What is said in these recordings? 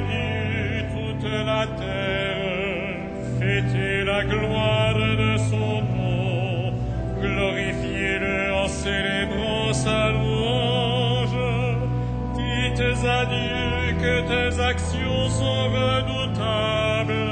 bénis toute la terre, fêtez la gloire de son nom, glorifiez-le en célébrant sa louange. Dites à Dieu que tes actions sont redoutables.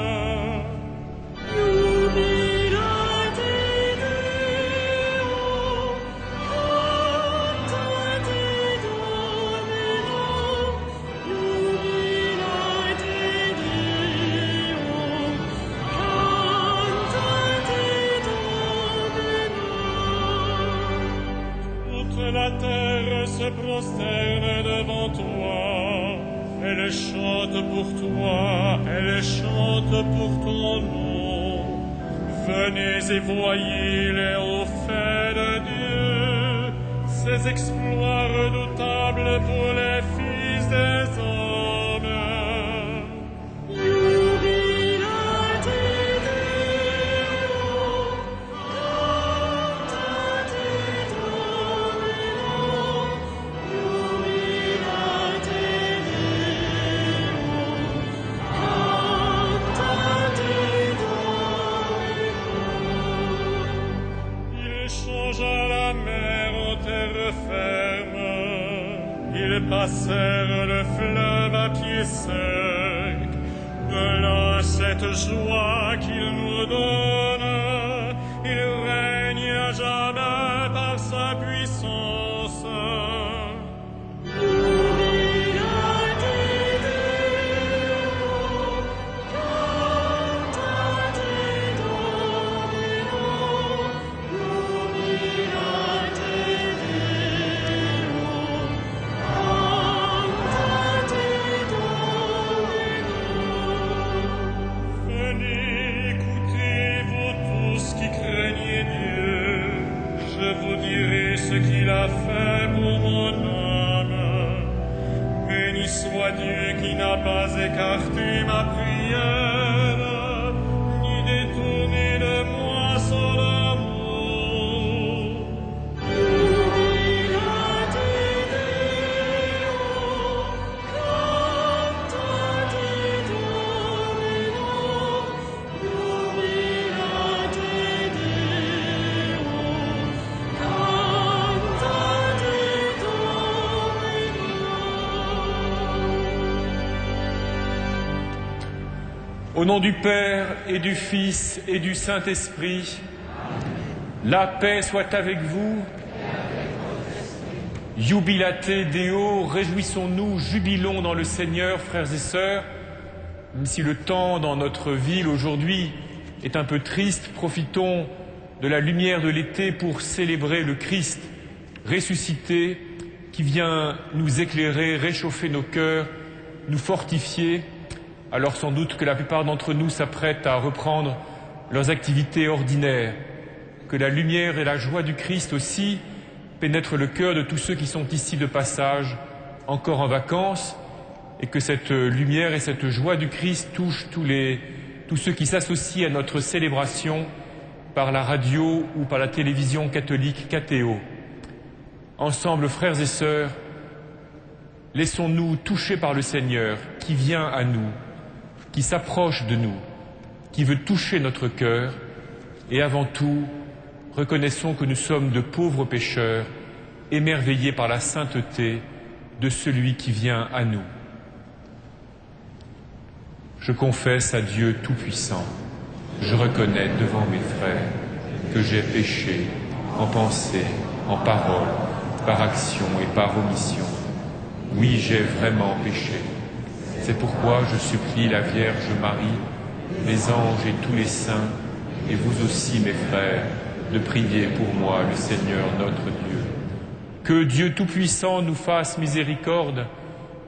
La terre se prosterne devant toi, elle chante pour toi, elle chante pour ton nom. Venez et voyez les hauts faits de Dieu, ses exploits redoutables pour les fils des hommes. Ils passèrent le fleuve à pied sec. De là, cette joie qu'il nous donne, il règne à jamais par sa puissance. Ce qu'il a fait pour mon âme. Béni soit Dieu qui n'a pas écarté ma prière, ni détourné de moi son amour. Au nom du Père et du Fils et du Saint-Esprit, la paix soit avec vous. Jubilate Deo, réjouissons-nous, jubilons dans le Seigneur, frères et sœurs. Même si le temps dans notre ville aujourd'hui est un peu triste, profitons de la lumière de l'été pour célébrer le Christ ressuscité qui vient nous éclairer, réchauffer nos cœurs, nous fortifier. Alors sans doute que la plupart d'entre nous s'apprêtent à reprendre leurs activités ordinaires, que la lumière et la joie du Christ aussi pénètrent le cœur de tous ceux qui sont ici de passage, encore en vacances, et que cette lumière et cette joie du Christ touchent tous ceux qui s'associent à notre célébration par la radio ou par la télévision catholique KTO. Ensemble, frères et sœurs, laissons-nous toucher par le Seigneur qui vient à nous, qui s'approche de nous, qui veut toucher notre cœur, et avant tout, reconnaissons que nous sommes de pauvres pécheurs, émerveillés par la sainteté de celui qui vient à nous. Je confesse à Dieu Tout-Puissant, je reconnais devant mes frères que j'ai péché en pensée, en parole, par action et par omission. Oui, j'ai vraiment péché. C'est pourquoi je supplie la Vierge Marie, les anges et tous les saints, et vous aussi, mes frères, de prier pour moi, le Seigneur notre Dieu. Que Dieu Tout-Puissant nous fasse miséricorde,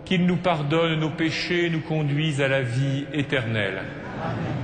qu'il nous pardonne nos péchés et nous conduise à la vie éternelle. Amen.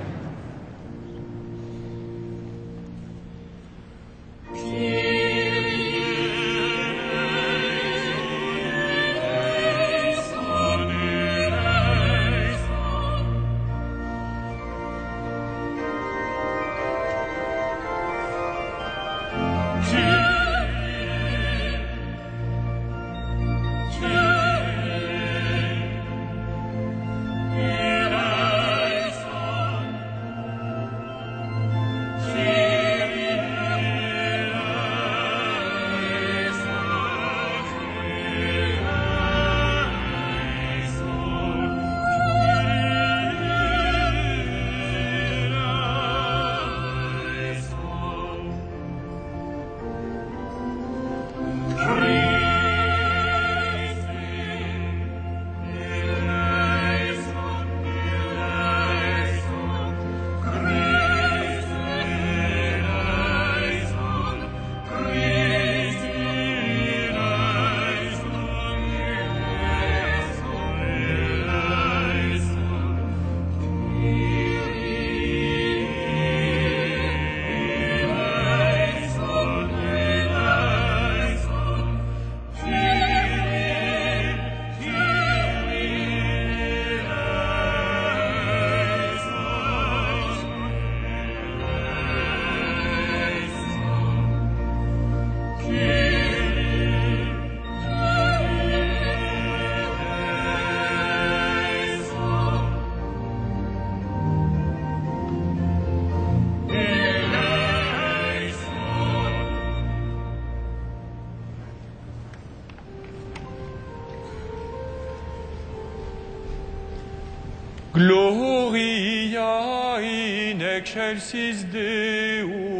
Gloria in excelsis Deo.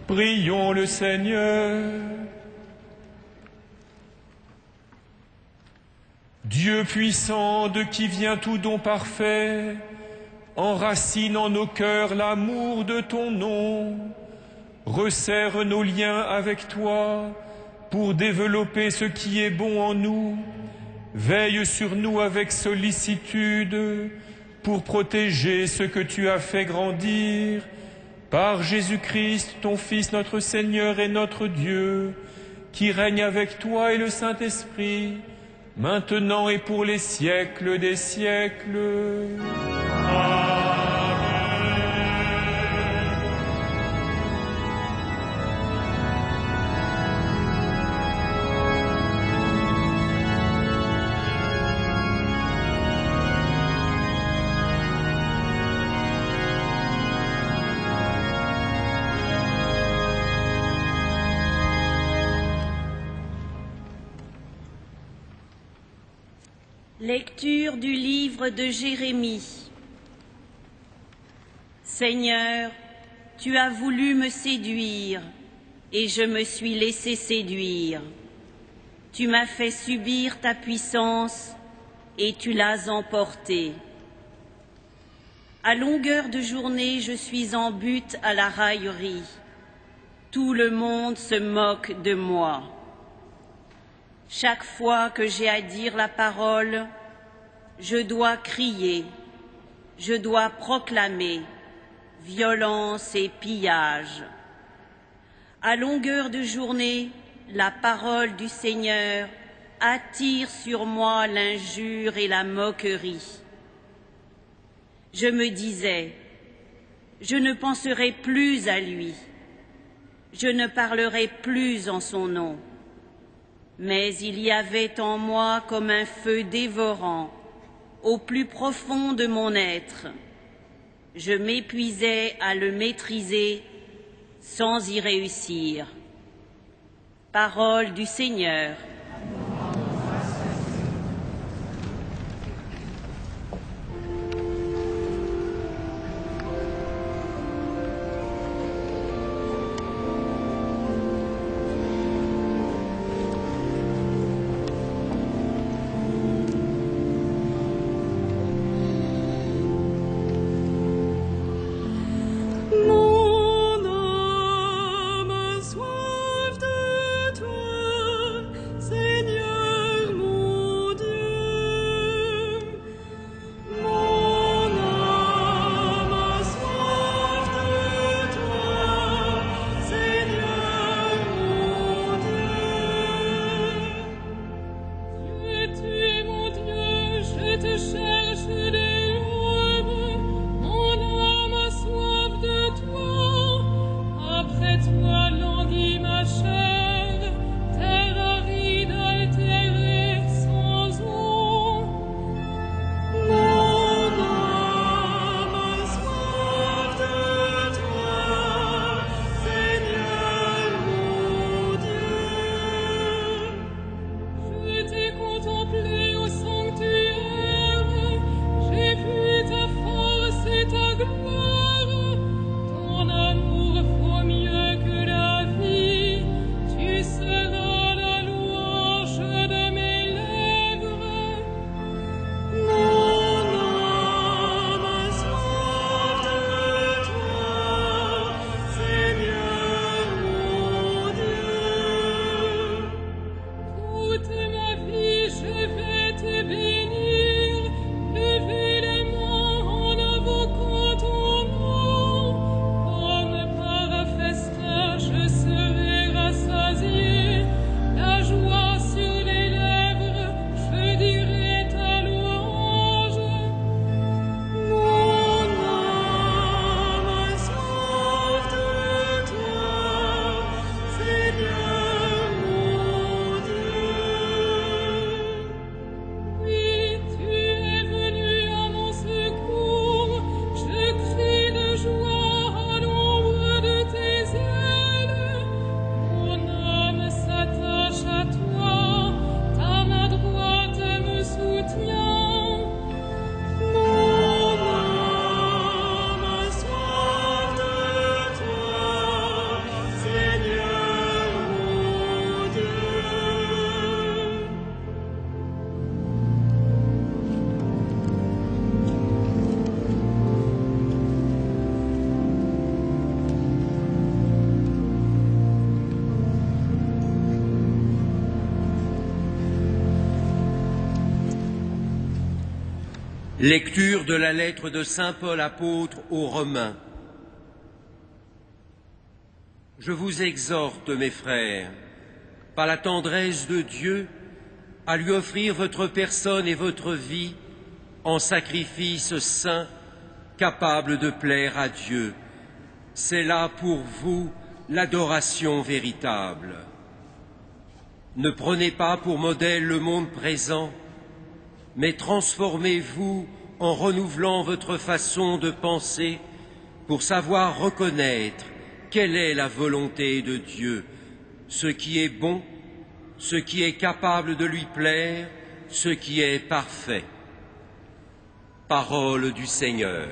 Prions le Seigneur. Dieu puissant, de qui vient tout don parfait, enracine en nos cœurs l'amour de ton nom, resserre nos liens avec toi pour développer ce qui est bon en nous, veille sur nous avec sollicitude pour protéger ce que tu as fait grandir, par Jésus-Christ, ton Fils, notre Seigneur et notre Dieu, qui règne avec toi et le Saint-Esprit, maintenant et pour les siècles des siècles. Amen. Lecture du livre de Jérémie. Seigneur, tu as voulu me séduire, et je me suis laissé séduire. Tu m'as fait subir ta puissance, et tu l'as emporté. À longueur de journée, je suis en butte à la raillerie. Tout le monde se moque de moi. Chaque fois que j'ai à dire la parole, je dois crier, je dois proclamer violence et pillage. À longueur de journée, la parole du Seigneur attire sur moi l'injure et la moquerie. Je me disais, je ne penserai plus à lui, je ne parlerai plus en son nom. Mais il y avait en moi comme un feu dévorant, au plus profond de mon être. Je m'épuisais à le maîtriser sans y réussir. Parole du Seigneur. Lecture de la lettre de saint Paul apôtre aux Romains. Je vous exhorte, mes frères, par la tendresse de Dieu, à lui offrir votre personne et votre vie en sacrifice saint, capable de plaire à Dieu. C'est là pour vous l'adoration véritable. Ne prenez pas pour modèle le monde présent, mais transformez-vous en renouvelant votre façon de penser pour savoir reconnaître quelle est la volonté de Dieu, ce qui est bon, ce qui est capable de lui plaire, ce qui est parfait. Parole du Seigneur.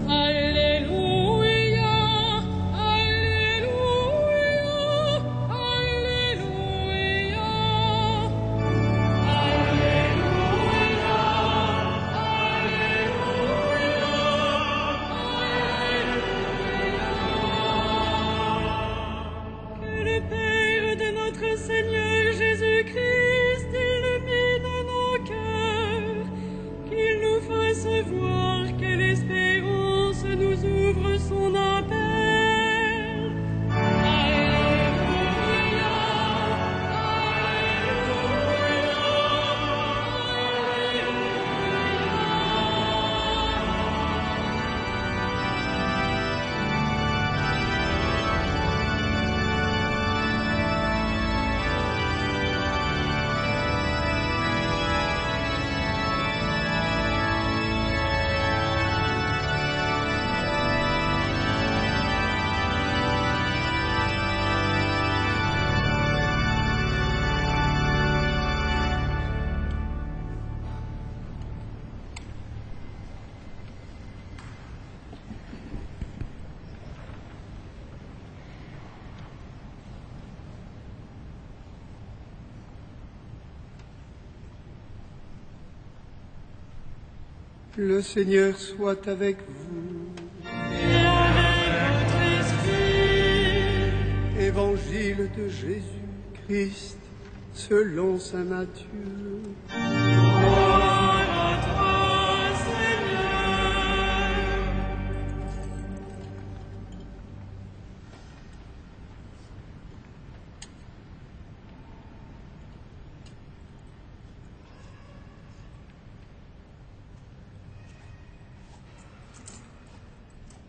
Alléluia. Le Seigneur soit avec vous. Et avec votre esprit. Évangile de Jésus-Christ selon saint Matthieu. Gloire à toi, Seigneur.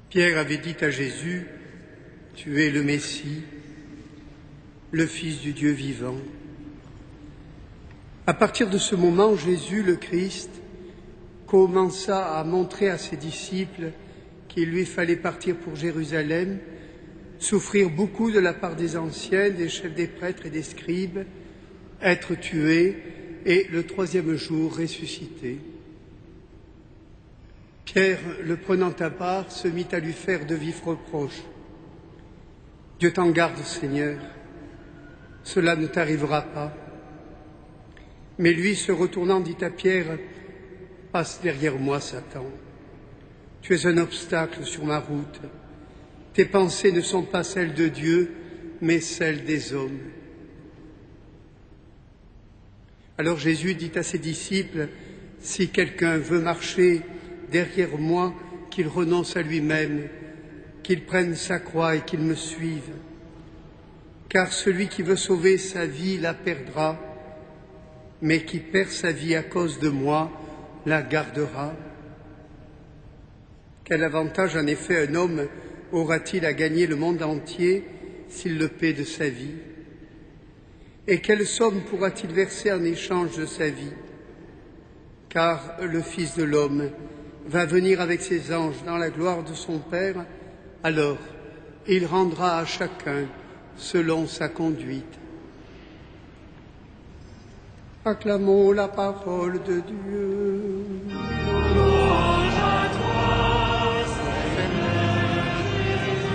Pierre avait dit à Jésus, « Tu es le Messie, le Fils du Dieu vivant. » À partir de ce moment, Jésus, le Christ, commença à montrer à ses disciples qu'il lui fallait partir pour Jérusalem, souffrir beaucoup de la part des anciens, des chefs des prêtres et des scribes, être tué et le troisième jour ressuscité. Pierre, le prenant à part, se mit à lui faire de vifs reproches. « Dieu t'en garde, Seigneur, cela ne t'arrivera pas. » Mais lui, se retournant, dit à Pierre, « Passe derrière moi, Satan. Tu es un obstacle sur ma route. Tes pensées ne sont pas celles de Dieu, mais celles des hommes. » Alors Jésus dit à ses disciples, « Si quelqu'un veut marcher derrière moi, qu'il renonce à lui-même, qu'il prenne sa croix et qu'il me suive. Car celui qui veut sauver sa vie la perdra, mais qui perd sa vie à cause de moi la gardera. Quel avantage en effet un homme aura-t-il à gagner le monde entier s'il le paie de sa vie? Et quelle somme pourra-t-il verser en échange de sa vie? Car le Fils de l'homme va venir avec ses anges dans la gloire de son Père, alors il rendra à chacun selon sa conduite. » Acclamons la parole de Dieu. Louange à toi, Seigneur Jésus.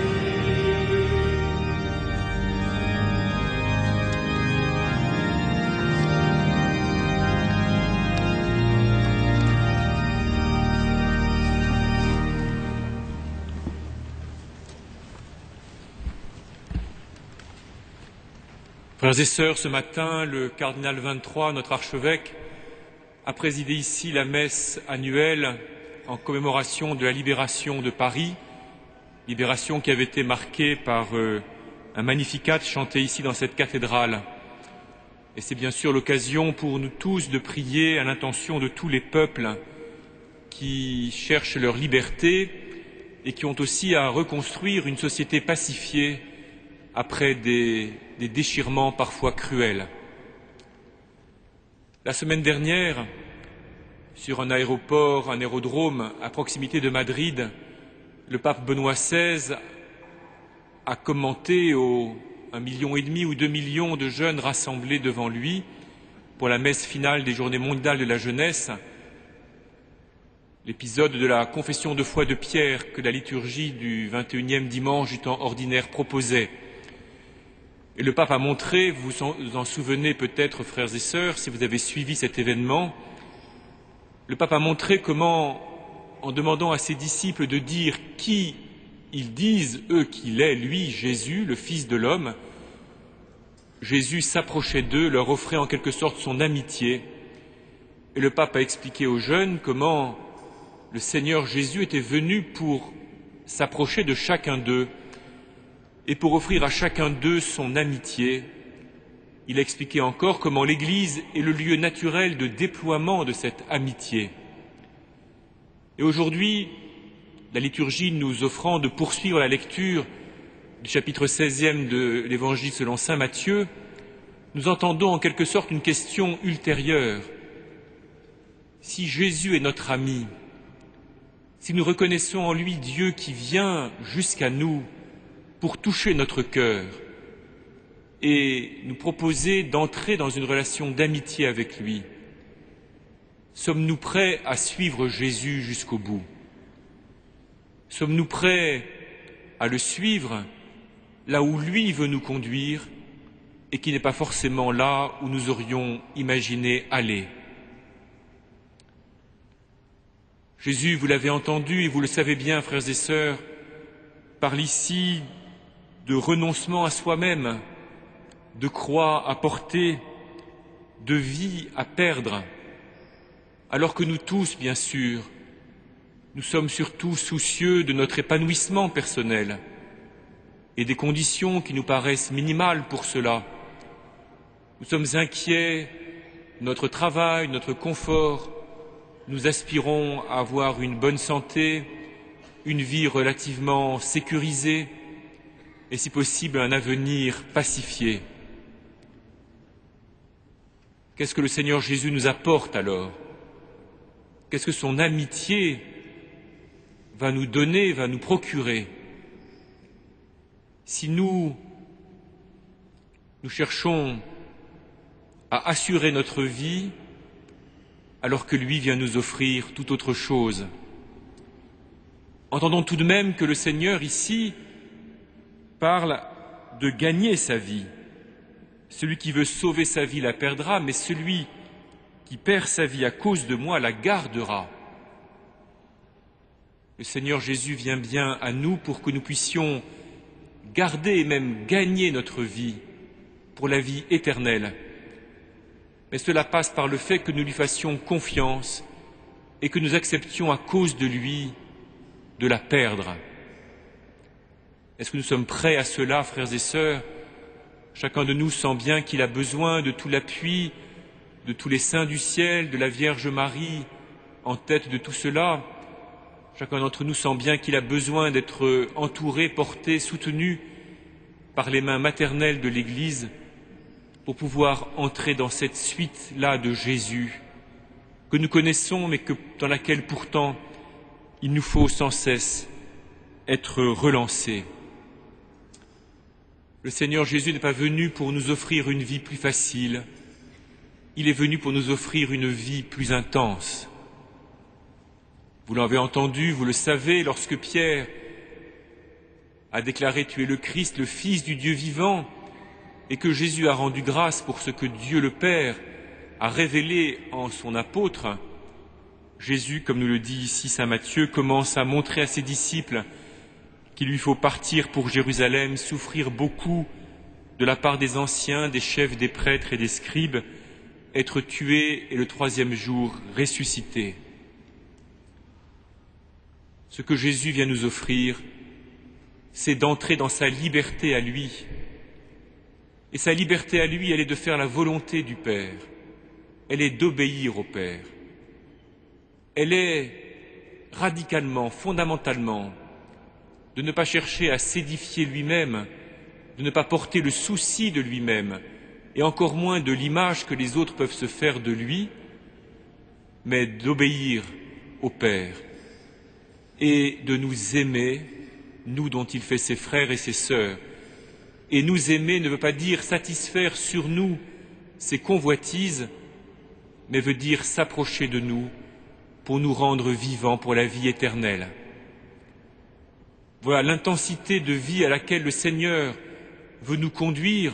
Frères et sœurs, ce matin, le cardinal 23, notre archevêque, a présidé ici la messe annuelle en commémoration de la libération de Paris, libération qui avait été marquée par un Magnificat chanté ici dans cette cathédrale. Et c'est bien sûr l'occasion pour nous tous de prier à l'intention de tous les peuples qui cherchent leur liberté et qui ont aussi à reconstruire une société pacifiée après des déchirements parfois cruels. La semaine dernière, sur un aérodrome à proximité de Madrid, le pape Benoît XVI a commenté aux 1,5 million ou 2 millions de jeunes rassemblés devant lui pour la messe finale des Journées mondiales de la jeunesse, l'épisode de la confession de foi de Pierre que la liturgie du 21e dimanche du temps ordinaire proposait. Et le pape a montré, vous vous en souvenez peut-être, frères et sœurs, si vous avez suivi cet événement, le pape a montré comment, en demandant à ses disciples de dire qui ils disent, eux, qu'il est, lui, Jésus, le Fils de l'homme, Jésus s'approchait d'eux, leur offrait en quelque sorte son amitié. Et le pape a expliqué aux jeunes comment le Seigneur Jésus était venu pour s'approcher de chacun d'eux, et pour offrir à chacun d'eux son amitié. Il a expliqué encore comment l'Église est le lieu naturel de déploiement de cette amitié. Et aujourd'hui, la liturgie nous offrant de poursuivre la lecture du chapitre 16e de l'Évangile selon saint Matthieu, nous entendons en quelque sorte une question ultérieure. Si Jésus est notre ami, si nous reconnaissons en lui Dieu qui vient jusqu'à nous pour toucher notre cœur et nous proposer d'entrer dans une relation d'amitié avec lui, sommes-nous prêts à suivre Jésus jusqu'au bout? Sommes-nous prêts à le suivre là où lui veut nous conduire et qui n'est pas forcément là où nous aurions imaginé aller? Jésus, vous l'avez entendu et vous le savez bien, frères et sœurs, parle ici de renoncement à soi-même, de croix à porter, de vie à perdre, alors que nous tous, bien sûr, nous sommes surtout soucieux de notre épanouissement personnel et des conditions qui nous paraissent minimales pour cela. Nous sommes inquiets de notre travail, de notre confort. Nous aspirons à avoir une bonne santé, une vie relativement sécurisée et, si possible, un avenir pacifié. Qu'est-ce que le Seigneur Jésus nous apporte alors? Qu'est-ce que son amitié va nous donner, va nous procurer? Si nous cherchons à assurer notre vie, alors que lui vient nous offrir tout autre chose. Entendons tout de même que le Seigneur ici parle de gagner sa vie. Celui qui veut sauver sa vie la perdra, mais celui qui perd sa vie à cause de moi la gardera. Le Seigneur Jésus vient bien à nous pour que nous puissions garder et même gagner notre vie pour la vie éternelle. Mais cela passe par le fait que nous lui fassions confiance et que nous acceptions à cause de lui de la perdre. Est-ce que nous sommes prêts à cela, frères et sœurs? Chacun de nous sent bien qu'il a besoin de tout l'appui, de tous les saints du ciel, de la Vierge Marie en tête de tout cela. Chacun d'entre nous sent bien qu'il a besoin d'être entouré, porté, soutenu par les mains maternelles de l'Église pour pouvoir entrer dans cette suite-là de Jésus que nous connaissons mais dans laquelle pourtant il nous faut sans cesse être relancés. Le Seigneur Jésus n'est pas venu pour nous offrir une vie plus facile, il est venu pour nous offrir une vie plus intense. Vous l'avez entendu, vous le savez, lorsque Pierre a déclaré « Tu es le Christ, le Fils du Dieu vivant », et que Jésus a rendu grâce pour ce que Dieu le Père a révélé en son apôtre, Jésus, comme nous le dit ici saint Matthieu, commence à montrer à ses disciples qu'il lui faut partir pour Jérusalem, souffrir beaucoup de la part des anciens, des chefs, des prêtres et des scribes, être tué et le troisième jour ressuscité. Ce que Jésus vient nous offrir, c'est d'entrer dans sa liberté à lui. Et sa liberté à lui, elle est de faire la volonté du Père. Elle est d'obéir au Père. Elle est radicalement, fondamentalement, de ne pas chercher à s'édifier lui-même, de ne pas porter le souci de lui-même, et encore moins de l'image que les autres peuvent se faire de lui, mais d'obéir au Père et de nous aimer, nous dont il fait ses frères et ses sœurs. Et nous aimer ne veut pas dire satisfaire sur nous ses convoitises, mais veut dire s'approcher de nous pour nous rendre vivants pour la vie éternelle. Voilà l'intensité de vie à laquelle le Seigneur veut nous conduire.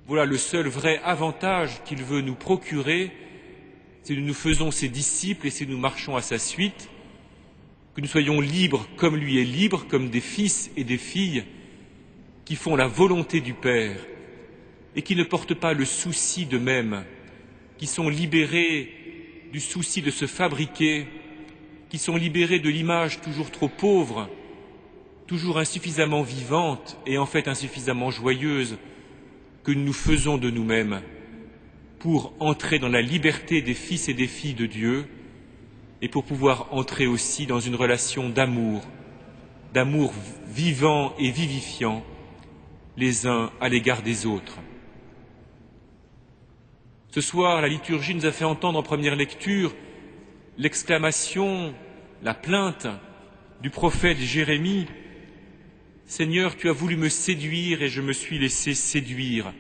Voilà le seul vrai avantage qu'il veut nous procurer, c'est que nous faisons ses disciples et si nous marchons à sa suite, que nous soyons libres comme lui est libre, comme des fils et des filles qui font la volonté du Père et qui ne portent pas le souci d'eux-mêmes, qui sont libérés du souci de se fabriquer, qui sont libérés de l'image toujours trop pauvre, toujours insuffisamment vivante et en fait insuffisamment joyeuse que nous faisons de nous-mêmes pour entrer dans la liberté des fils et des filles de Dieu et pour pouvoir entrer aussi dans une relation d'amour vivant et vivifiant les uns à l'égard des autres. Ce soir, la liturgie nous a fait entendre en première lecture l'exclamation, la plainte du prophète Jérémie « Seigneur, tu as voulu me séduire et je me suis laissé séduire.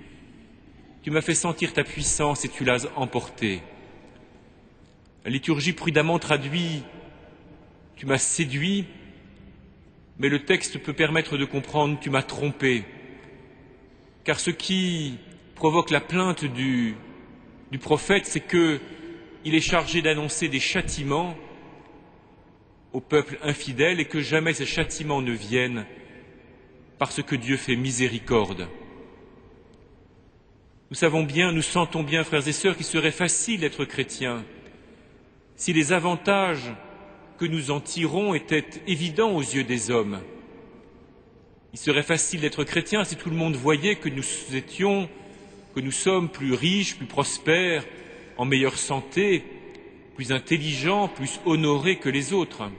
Tu m'as fait sentir ta puissance et tu l'as emportée. » La liturgie prudemment traduit « Tu m'as séduit », mais le texte peut permettre de comprendre « Tu m'as trompé ». Car ce qui provoque la plainte du prophète, c'est qu'il est chargé d'annoncer des châtiments au peuple infidèle et que jamais ces châtiments ne viennent parce que Dieu fait miséricorde. Nous savons bien, nous sentons bien, frères et sœurs, qu'il serait facile d'être chrétien si les avantages que nous en tirons étaient évidents aux yeux des hommes. Il serait facile d'être chrétien si tout le monde voyait que nous sommes plus riches, plus prospères, en meilleure santé, plus intelligents, plus honorés que les autres.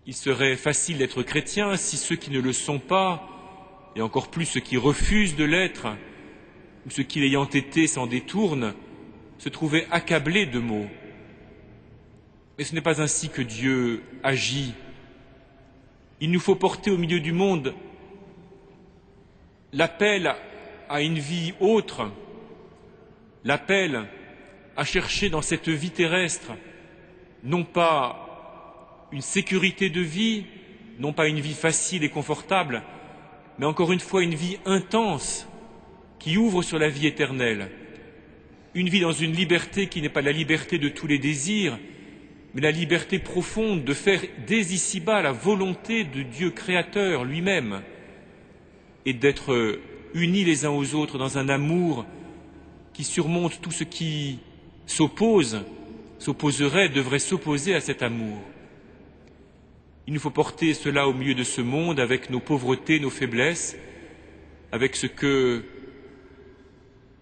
Il serait facile d'être chrétien si ceux qui ne le sont pas, et encore plus ceux qui refusent de l'être, ou ceux qui l'ayant été s'en détournent, se trouvaient accablés de maux. Mais ce n'est pas ainsi que Dieu agit. Il nous faut porter au milieu du monde l'appel à une vie autre, l'appel à chercher dans cette vie terrestre non pas une sécurité de vie, non pas une vie facile et confortable, mais encore une fois une vie intense qui ouvre sur la vie éternelle, une vie dans une liberté qui n'est pas la liberté de tous les désirs, mais la liberté profonde de faire dès ici-bas la volonté de Dieu créateur lui-même et d'être unis les uns aux autres dans un amour qui surmonte tout ce qui s'opposerait, devrait s'opposer à cet amour. Il nous faut porter cela au milieu de ce monde avec nos pauvretés, nos faiblesses, avec ce que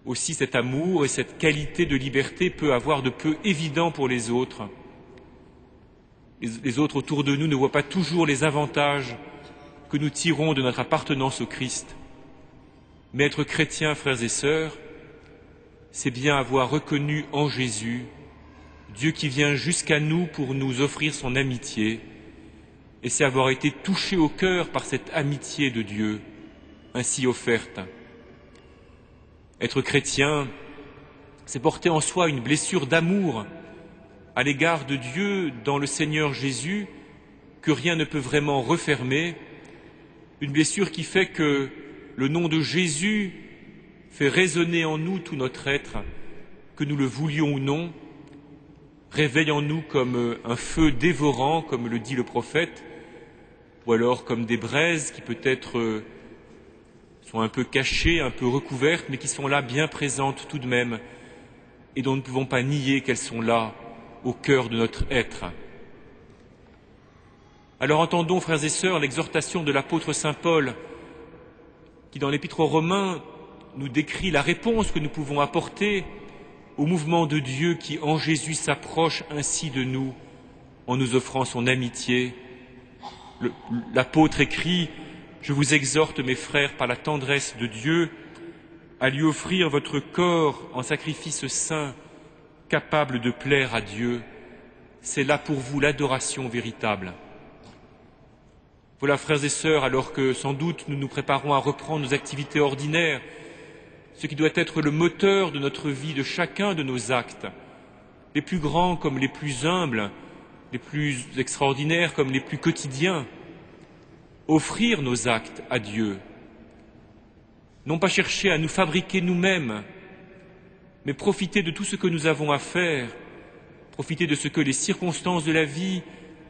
aussi cet amour et cette qualité de liberté peut avoir de peu évident pour les autres. Les autres autour de nous ne voient pas toujours les avantages que nous tirons de notre appartenance au Christ. Mais être chrétien, frères et sœurs, c'est bien avoir reconnu en Jésus Dieu qui vient jusqu'à nous pour nous offrir son amitié, et c'est avoir été touché au cœur par cette amitié de Dieu, ainsi offerte. Être chrétien, c'est porter en soi une blessure d'amour à l'égard de Dieu dans le Seigneur Jésus, que rien ne peut vraiment refermer, une blessure qui fait que le nom de Jésus fait résonner en nous tout notre être, que nous le voulions ou non, réveille en nous comme un feu dévorant, comme le dit le prophète, ou alors comme des braises qui peut-être sont un peu cachées, un peu recouvertes, mais qui sont là bien présentes tout de même, et dont nous ne pouvons pas nier qu'elles sont là, au cœur de notre être. Alors entendons, frères et sœurs, l'exhortation de l'apôtre saint Paul, qui dans l'Épître aux Romains nous décrit la réponse que nous pouvons apporter au mouvement de Dieu qui en Jésus s'approche ainsi de nous en nous offrant son amitié. L'apôtre écrit « Je vous exhorte, mes frères, par la tendresse de Dieu, à lui offrir votre corps en sacrifice saint, capable de plaire à Dieu. C'est là pour vous l'adoration véritable. » Voilà, frères et sœurs, alors que sans doute nous nous préparons à reprendre nos activités ordinaires, ce qui doit être le moteur de notre vie, de chacun de nos actes, les plus grands comme les plus humbles, les plus extraordinaires comme les plus quotidiens, offrir nos actes à Dieu, non pas chercher à nous fabriquer nous-mêmes, mais profiter de tout ce que nous avons à faire, profiter de ce que les circonstances de la vie,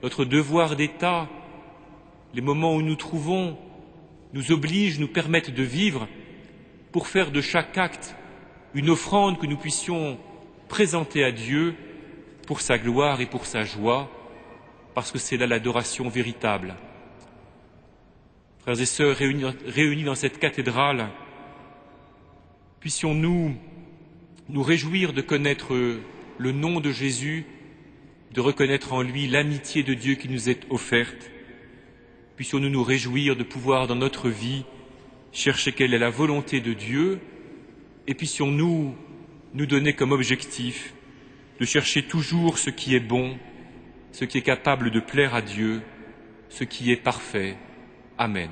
notre devoir d'État, les moments où nous trouvons, nous obligent, nous permettent de vivre, pour faire de chaque acte une offrande que nous puissions présenter à Dieu pour sa gloire et pour sa joie, parce que c'est là l'adoration véritable. Frères et sœurs réunis dans cette cathédrale, puissions-nous nous réjouir de connaître le nom de Jésus, de reconnaître en lui l'amitié de Dieu qui nous est offerte. Puissions-nous nous réjouir de pouvoir dans notre vie chercher quelle est la volonté de Dieu, et puissions-nous nous donner comme objectif de chercher toujours ce qui est bon, ce qui est capable de plaire à Dieu, ce qui est parfait. Amen.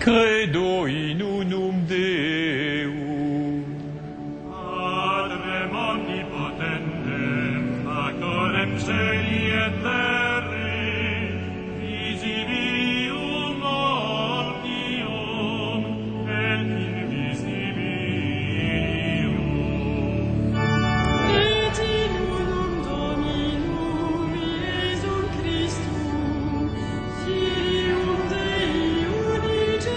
Credo in unum Deum. Adrem omnipotentem, factorem celi et terre, visibilium omnium, et invisibilium. Et in unum Dominum Iesum Christum, Filium Dei unigenitum,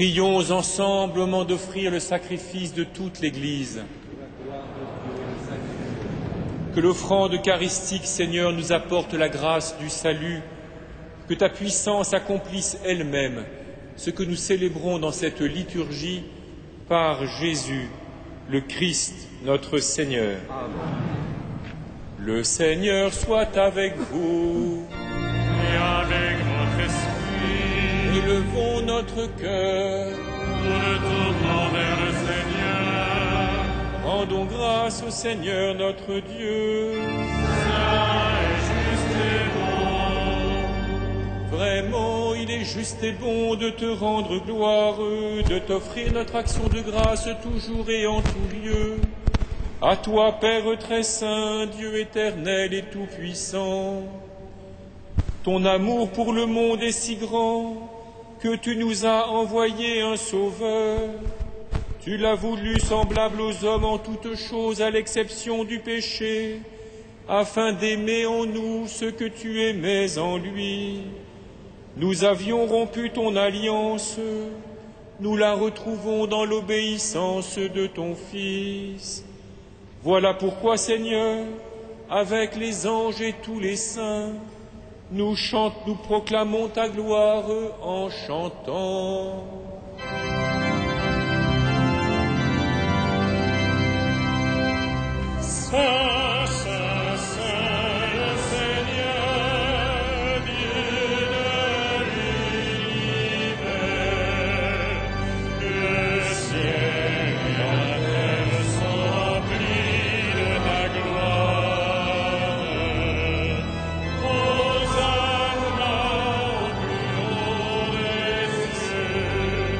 Prions ensemble au moment d'offrir le sacrifice de toute l'Église. Que l'offrande eucharistique, Seigneur, nous apporte la grâce du salut, que ta puissance accomplisse elle-même ce que nous célébrons dans cette liturgie par Jésus, le Christ, notre Seigneur. Amen. Le Seigneur soit avec vous. Et avec votre esprit. Élevons notre cœur. Nous le tournons vers le Seigneur. Rendons grâce au Seigneur notre Dieu. Saint et juste et bon. Vraiment, il est juste et bon de te rendre gloire, de t'offrir notre action de grâce toujours et en tout lieu. À toi, Père très saint, Dieu éternel et tout-puissant, ton amour pour le monde est si grand que tu nous as envoyé un sauveur. Tu l'as voulu semblable aux hommes en toutes choses, à l'exception du péché, afin d'aimer en nous ce que tu aimais en lui. Nous avions rompu ton alliance, nous la retrouvons dans l'obéissance de ton Fils. Voilà pourquoi, Seigneur, avec les anges et tous les saints, nous proclamons ta gloire en chantant. Saint, Saint, Saint, le Seigneur, Dieu de l'univers, le ciel et la terre sont remplis de ta gloire. Hosanna au plus haut des cieux,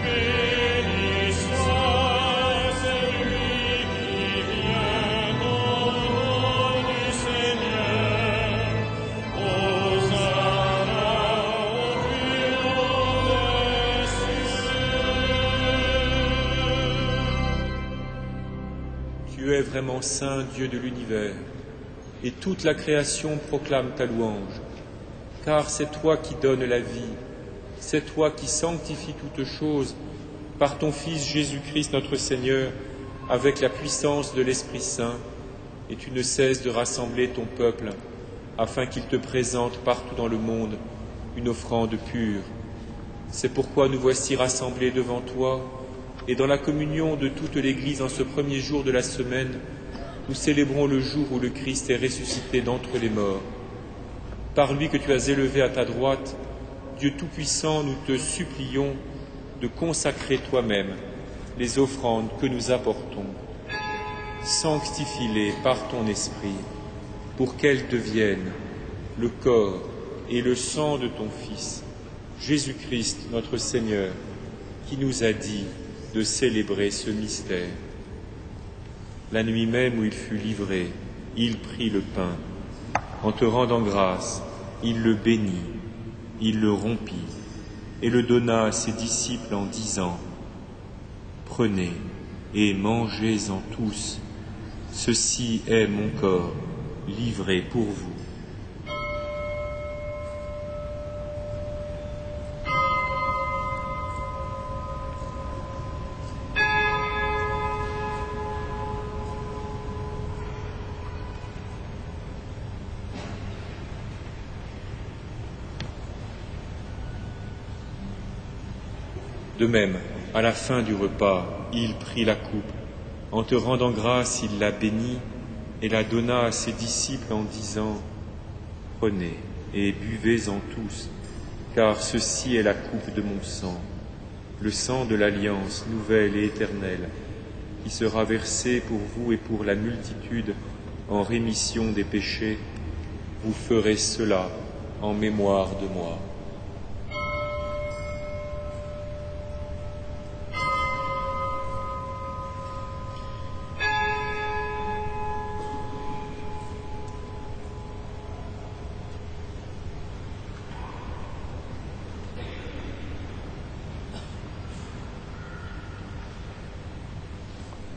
béni soit celui qui vient au nom du Seigneur. Hosanna au plus haut des cieux. Tu es vraiment saint, Dieu de l'univers, et toute la création proclame ta louange, car c'est toi qui donnes la vie, c'est toi qui sanctifies toutes choses par ton Fils Jésus-Christ notre Seigneur, avec la puissance de l'Esprit Saint, et tu ne cesses de rassembler ton peuple, afin qu'il te présente partout dans le monde une offrande pure. C'est pourquoi nous voici rassemblés devant toi, et dans la communion de toute l'Église en ce premier jour de la semaine, nous célébrons le jour où le Christ est ressuscité d'entre les morts. Par lui que tu as élevé à ta droite, Dieu Tout-Puissant, nous te supplions de consacrer toi-même les offrandes que nous apportons. Sanctifie-les par ton Esprit, pour qu'elles deviennent le corps et le sang de ton Fils, Jésus-Christ notre Seigneur, qui nous a dit de célébrer ce mystère. La nuit même où il fut livré, il prit le pain. En te rendant grâce, il le bénit, il le rompit et le donna à ses disciples en disant : Prenez et mangez-en tous, ceci est mon corps livré pour vous. De même, à la fin du repas, il prit la coupe. En te rendant grâce, il la bénit et la donna à ses disciples en disant : Prenez et buvez-en tous, car ceci est la coupe de mon sang, le sang de l'alliance nouvelle et éternelle, qui sera versé pour vous et pour la multitude en rémission des péchés. Vous ferez cela en mémoire de moi.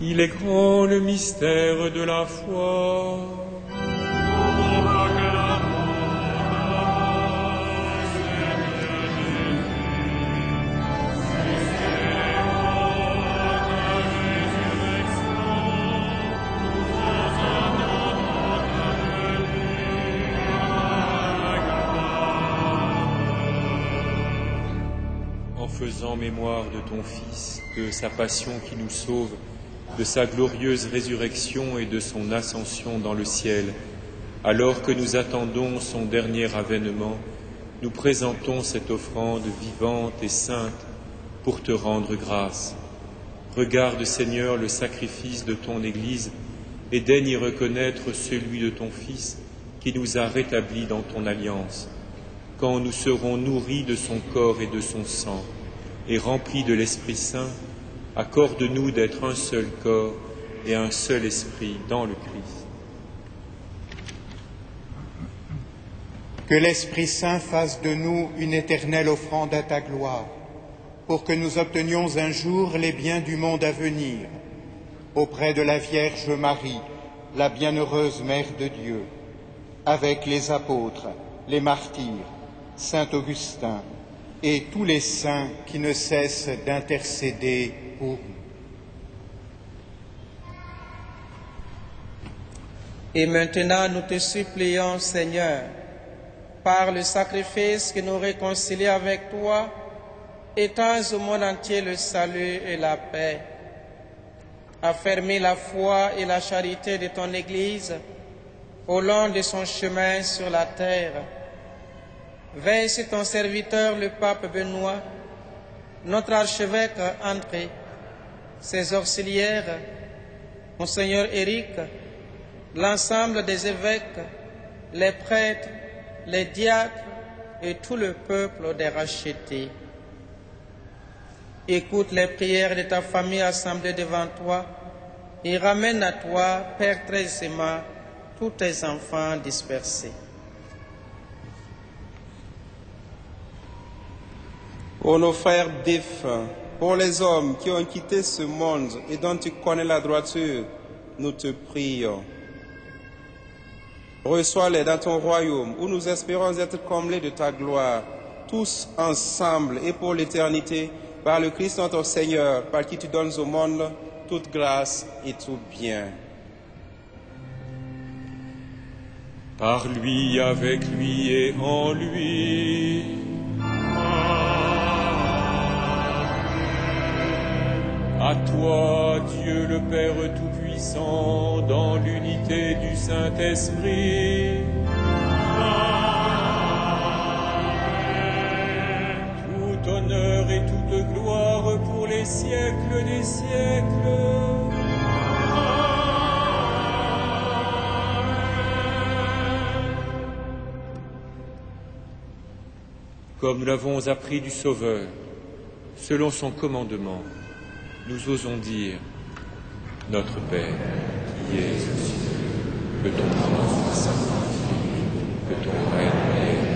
Il est grand le mystère de la foi. en faisant mémoire de ton Fils, de sa passion qui nous sauve, de sa glorieuse résurrection et de son ascension dans le ciel, alors que nous attendons son dernier avènement, nous présentons cette offrande vivante et sainte pour te rendre grâce. Regarde, Seigneur, le sacrifice de ton Église et daigne y reconnaître celui de ton Fils qui nous a rétablis dans ton alliance. Quand nous serons nourris de son corps et de son sang et remplis de l'Esprit Saint, accorde-nous d'être un seul corps et un seul esprit dans le Christ. Que l'Esprit Saint fasse de nous une éternelle offrande à ta gloire, pour que nous obtenions un jour les biens du monde à venir, auprès de la Vierge Marie, la bienheureuse Mère de Dieu, avec les apôtres, les martyrs, Saint Augustin et tous les saints qui ne cessent d'intercéder pour nous. Et maintenant, nous te supplions, Seigneur, par le sacrifice qui nous réconcilie avec toi, étends au monde entier le salut et la paix. Affermis la foi et la charité de ton Église au long de son chemin sur la terre. Veille sur ton serviteur, le pape Benoît, notre archevêque André, ses auxiliaires, Monseigneur Éric, l'ensemble des évêques, les prêtres, les diacres et tout le peuple des rachetés. Écoute les prières de ta famille assemblée devant toi et ramène à toi, Père très aimant, tous tes enfants dispersés. Pour nos frères défunts, pour les hommes qui ont quitté ce monde et dont tu connais la droiture, nous te prions. Reçois-les dans ton royaume où nous espérons être comblés de ta gloire, tous ensemble et pour l'éternité, par le Christ notre Seigneur, par qui tu donnes au monde toute grâce et tout bien. Par lui, avec lui et en lui. À toi, Dieu le Père Tout-Puissant, dans l'unité du Saint-Esprit, tout honneur et toute gloire pour les siècles des siècles. Comme nous l'avons appris du Sauveur, selon son commandement, nous osons dire, notre Père, qui es aux cieux, que ton nom soit sanctifié, que ton règne vienne,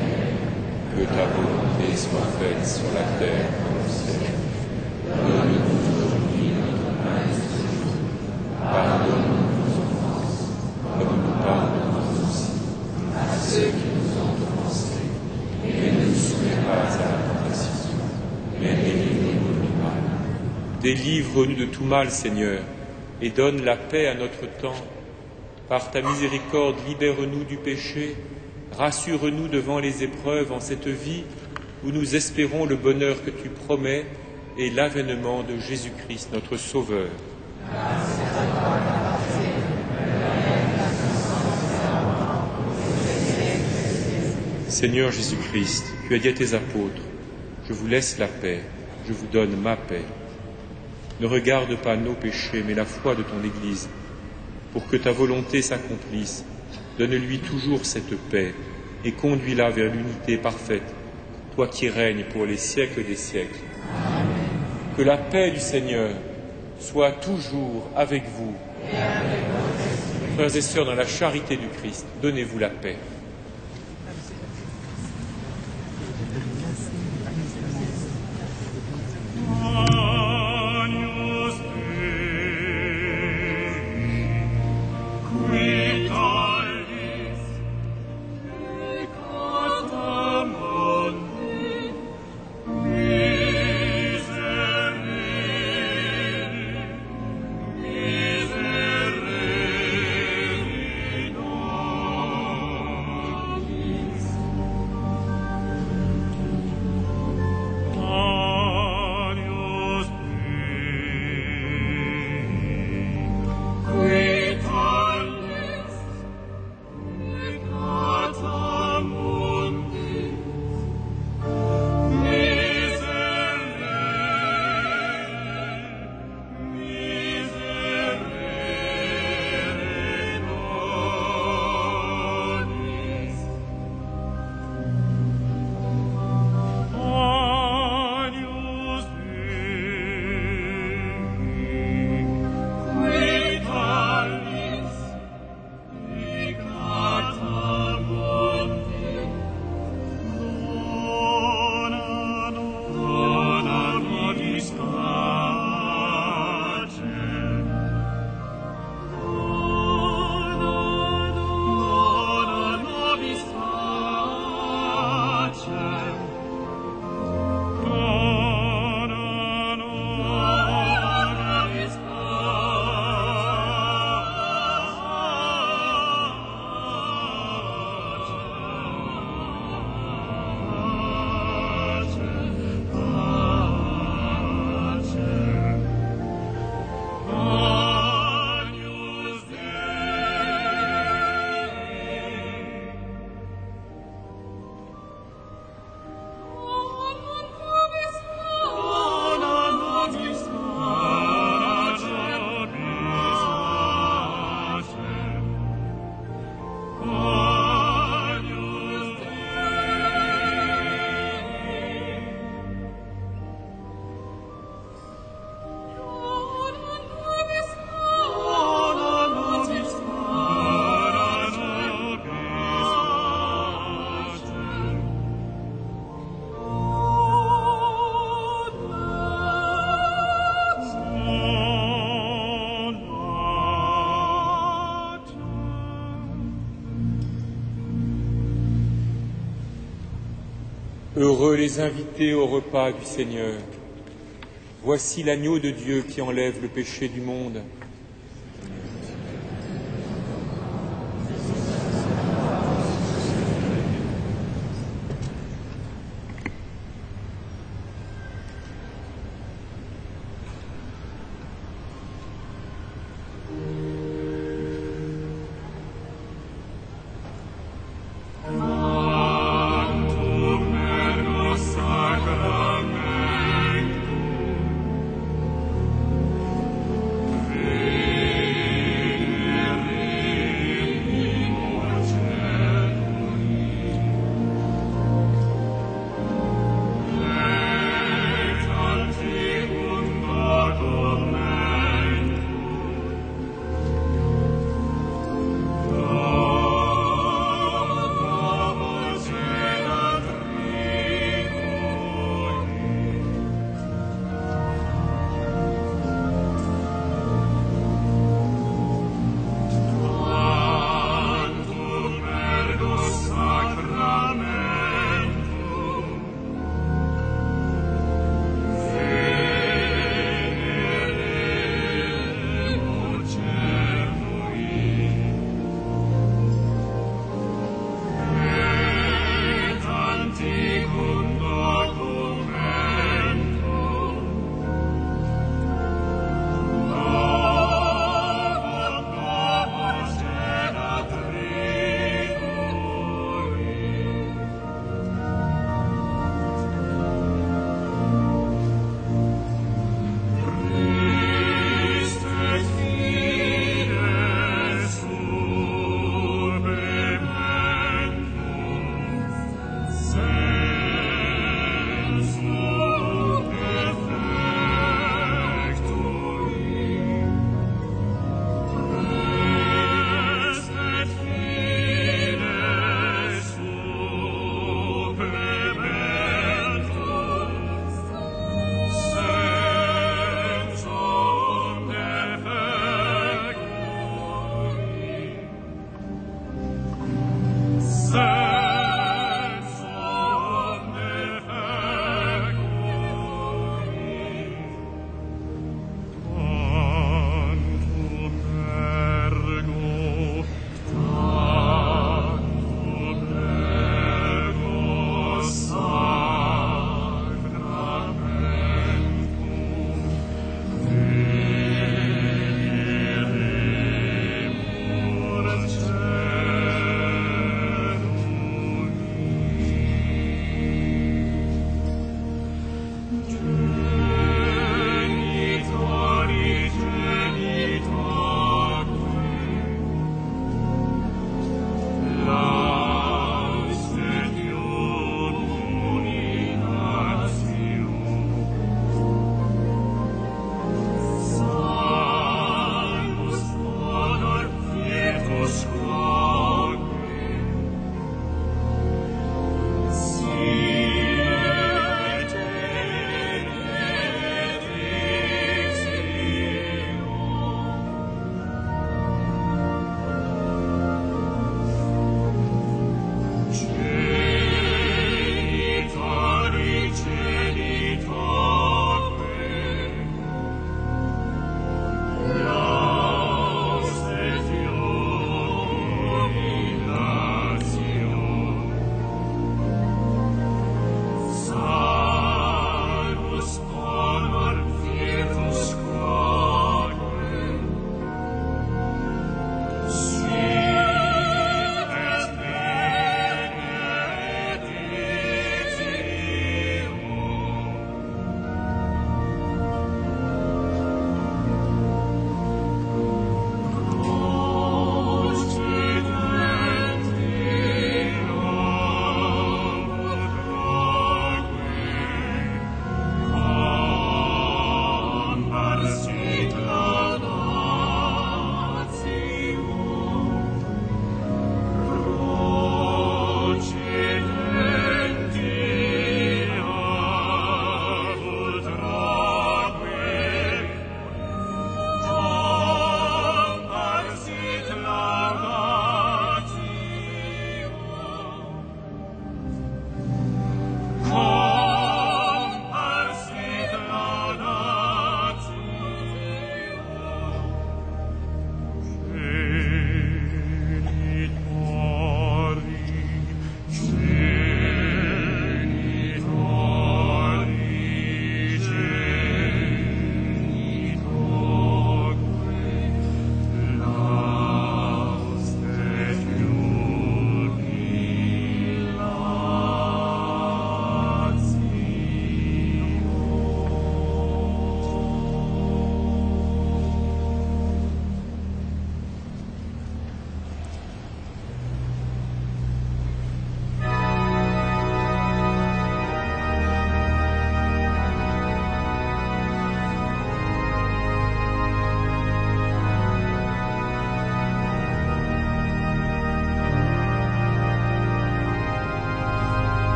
que ta volonté soit faite sur la terre comme au ciel. Donne-nous aujourd'hui notre pain de ce jour. Pardonne-nous nos offenses, comme nous pardonnons aussi à ceux qui nous ont offensés. Et ne nous soumets pas à la tentation, mais délivre-nous du mal. Délivre-nous de tout mal, Seigneur, et donne la paix à notre temps. Par ta miséricorde, libère-nous du péché, rassure-nous devant les épreuves en cette vie où nous espérons le bonheur que tu promets et l'avènement de Jésus-Christ, notre Sauveur. Seigneur Jésus-Christ, tu as dit à tes apôtres, je vous laisse la paix, je vous donne ma paix. Ne regarde pas nos péchés, mais la foi de ton Église. Pour que ta volonté s'accomplisse, donne-lui toujours cette paix et conduis-la vers l'unité parfaite, toi qui règnes pour les siècles des siècles. Amen. Que la paix du Seigneur soit toujours avec vous. Frères et sœurs, dans la charité du Christ, donnez-vous la paix. Heureux les invités au repas du Seigneur. Voici l'agneau de Dieu qui enlève le péché du monde.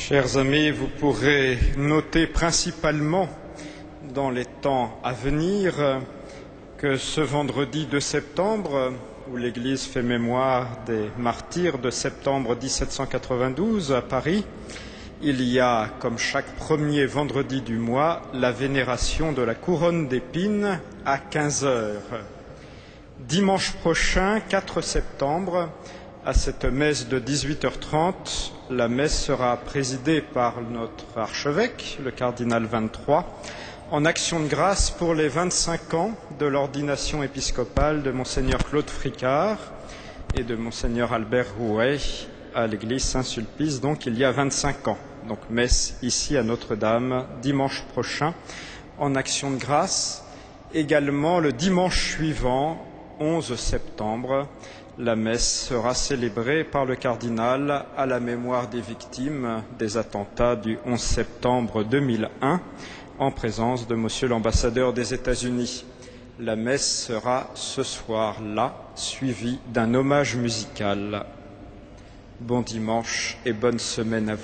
Chers amis, vous pourrez noter principalement dans les temps à venir que ce vendredi 2 septembre, où l'Église fait mémoire des martyrs de septembre 1792 à Paris, il y a, comme chaque premier vendredi du mois, la vénération de la couronne d'épines à 15 heures. Dimanche prochain, 4 septembre, à cette messe de 18h30, la messe sera présidée par notre archevêque, le cardinal 23, en action de grâce pour les 25 ans de l'ordination épiscopale de Monseigneur Claude Fricard et de Monseigneur Albert Rouet à l'église Saint-Sulpice, donc il y a 25 ans. Donc messe ici à Notre-Dame, dimanche prochain, en action de grâce. Également le dimanche suivant, 11 septembre, la messe sera célébrée par le cardinal à la mémoire des victimes des attentats du 11 septembre 2001, en présence de Monsieur l'ambassadeur des États-Unis. La messe sera ce soir-là, suivie d'un hommage musical. Bon dimanche et bonne semaine à vous.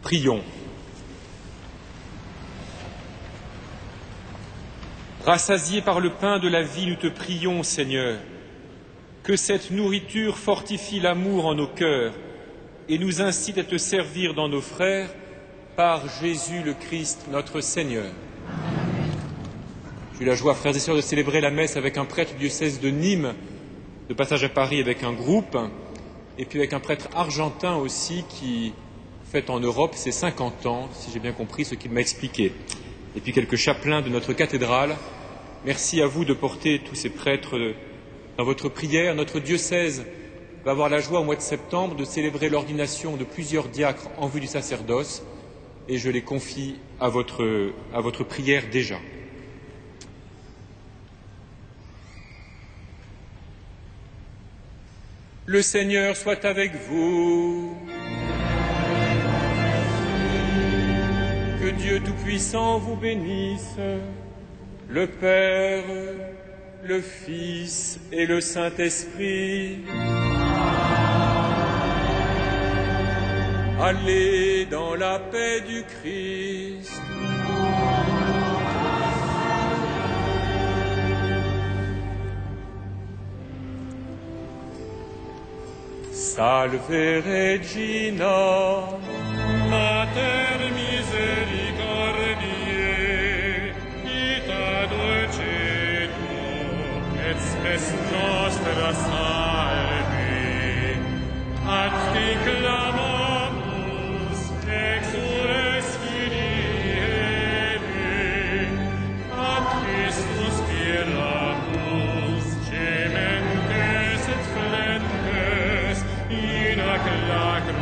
Prions. Rassasiés par le pain de la vie, nous te prions, Seigneur, que cette nourriture fortifie l'amour en nos cœurs et nous incite à te servir dans nos frères par Jésus le Christ, notre Seigneur. J'ai eu la joie, frères et sœurs, de célébrer la messe avec un prêtre du diocèse de Nîmes, de passage à Paris avec un groupe, et puis avec un prêtre argentin aussi qui fête en Europe ses 50 ans, si j'ai bien compris ce qu'il m'a expliqué. Et puis quelques chapelains de notre cathédrale. Merci à vous de porter tous ces prêtres dans votre prière. Notre diocèse va avoir la joie au mois de septembre de célébrer l'ordination de plusieurs diacres en vue du sacerdoce et je les confie à votre prière déjà. Le Seigneur soit avec vous. Que Dieu Tout-Puissant vous bénisse, le Père, le Fils et le Saint-Esprit. Allez dans la paix du Christ. Salve Regina, Mater misericordiae, vita dulcetur, et spes nostra salve. A te clamamus, exules filiere, ad Christus spiramus, gementes et flentes, in ac lacrymis